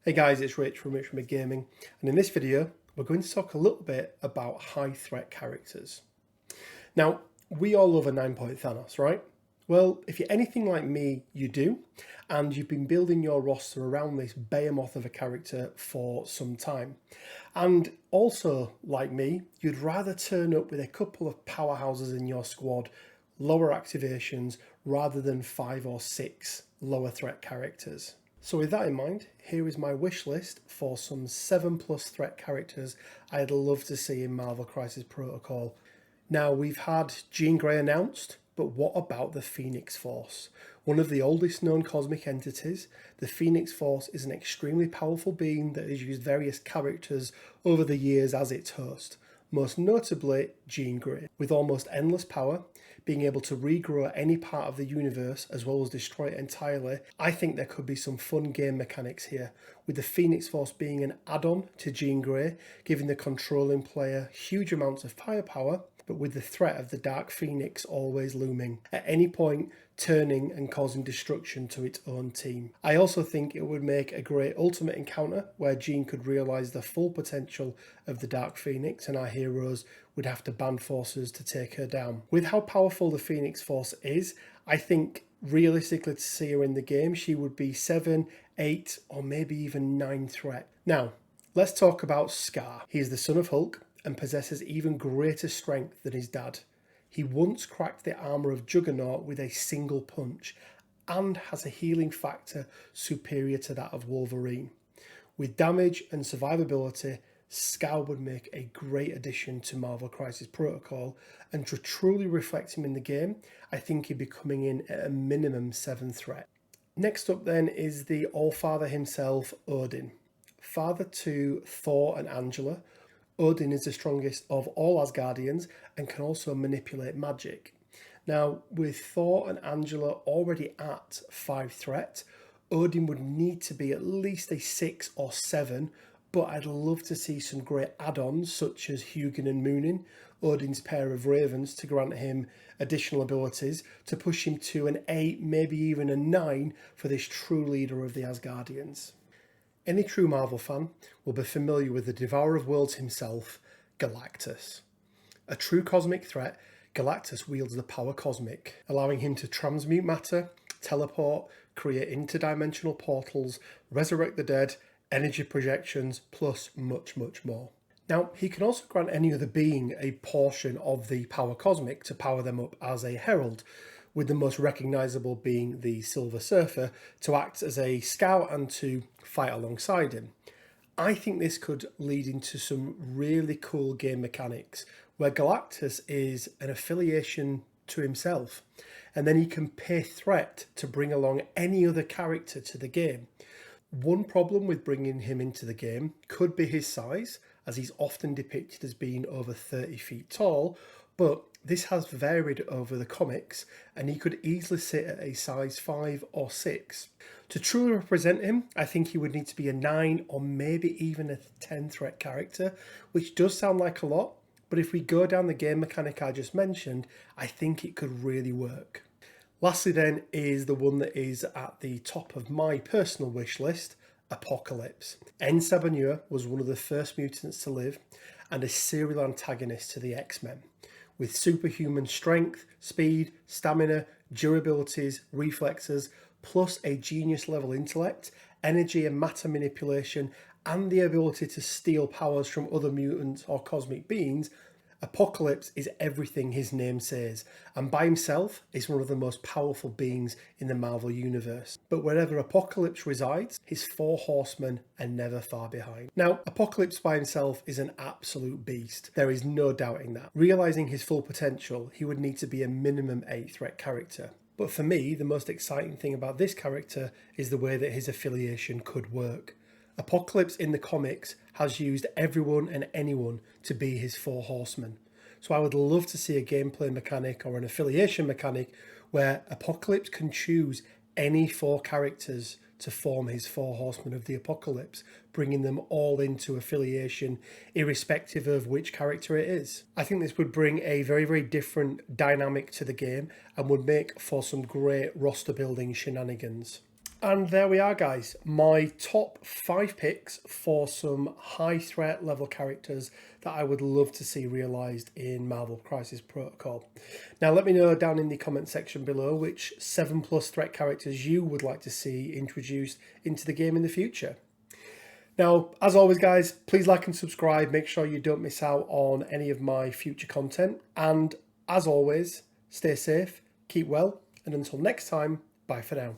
Hey guys, it's Rich from Gaming, and in this video we're going to talk a little bit about high threat characters. Now, we all love a 9-point Thanos, right? Well, if you're anything like me, you do, and you've been building your roster around this behemoth of a character for some time. And also, like me, you'd rather turn up with a couple of powerhouses in your squad, lower activations, rather than 5 or 6 lower threat characters. So with that in mind, here is my wish list for some 7+ threat characters I'd love to see in Marvel Crisis Protocol. Now, we've had Jean Grey announced, but what about the Phoenix Force? One of the oldest known cosmic entities, the Phoenix Force is an extremely powerful being that has used various characters over the years as its host, most notably Jean Grey. With almost endless power, being able to regrow any part of the universe as well as destroy it entirely, I think there could be some fun game mechanics here, with the Phoenix Force being an add-on to Jean Grey, giving the controlling player huge amounts of firepower, but with the threat of the Dark Phoenix always looming, at any point turning and causing destruction to its own team. I also think it would make a great ultimate encounter where Jean could realise the full potential of the Dark Phoenix and our heroes would have to band forces to take her down. With how powerful the Phoenix Force is, I think realistically to see her in the game, she would be 7, 8 or maybe even 9 threat. Now, let's talk about Scar. He is the son of Hulk and possesses even greater strength than his dad. He once cracked the armour of Juggernaut with a single punch and has a healing factor superior to that of Wolverine. With damage and survivability, Scar would make a great addition to Marvel Crisis Protocol, and to truly reflect him in the game, I think he'd be coming in at a minimum 7 threat. Next up then is the Allfather himself, Odin. Father to Thor and Angela, Odin is the strongest of all Asgardians and can also manipulate magic. Now, with Thor and Angela already at 5 threat, Odin would need to be at least a 6 or 7, but I'd love to see some great add-ons such as Hugin and Munin, Odin's pair of ravens, to grant him additional abilities to push him to an 8, maybe even a 9 for this true leader of the Asgardians. Any true Marvel fan will be familiar with the Devourer of Worlds himself, Galactus. A true cosmic threat, Galactus wields the power cosmic, allowing him to transmute matter, teleport, create interdimensional portals, resurrect the dead, energy projections, plus much, much more. Now, he can also grant any other being a portion of the power cosmic to power them up as a herald, with the most recognisable being the Silver Surfer to act as a scout and to fight alongside him. I think this could lead into some really cool game mechanics where Galactus is an affiliation to himself, and then he can pay threat to bring along any other character to the game. One problem with bringing him into the game could be his size, as he's often depicted as being over 30 feet tall, but this has varied over the comics and he could easily sit at a size 5 or 6. To truly represent him, I think he would need to be a 9 or maybe even a 10 threat character, which does sound like a lot, but if we go down the game mechanic I just mentioned, I think it could really work. Lastly then is the one that is at the top of my personal wish list, Apocalypse. En Sabanur was one of the first mutants to live and a serial antagonist to the X-Men. With superhuman strength, speed, stamina, durabilities, reflexes, plus a genius level intellect, energy and matter manipulation, and the ability to steal powers from other mutants or cosmic beings, Apocalypse is everything his name says, and by himself is one of the most powerful beings in the Marvel Universe. But wherever Apocalypse resides, his 4 horsemen are never far behind. Now, Apocalypse by himself is an absolute beast. There is no doubting that. Realising his full potential, he would need to be a minimum 8 threat character. But for me, the most exciting thing about this character is the way that his affiliation could work. Apocalypse in the comics has used everyone and anyone to be his 4 horsemen. So I would love to see a gameplay mechanic or an affiliation mechanic where Apocalypse can choose any 4 characters to form his 4 horsemen of the apocalypse, bringing them all into affiliation irrespective of which character it is. I think this would bring a very, very different dynamic to the game and would make for some great roster building shenanigans. And there we are, guys. My top 5 picks for some high threat level characters that I would love to see realised in Marvel Crisis Protocol. Now let me know down in the comment section below which 7+ threat characters you would like to see introduced into the game in the future. Now, as always, guys, please like and subscribe. Make sure you don't miss out on any of my future content. And as always, stay safe, keep well, and until next time, bye for now.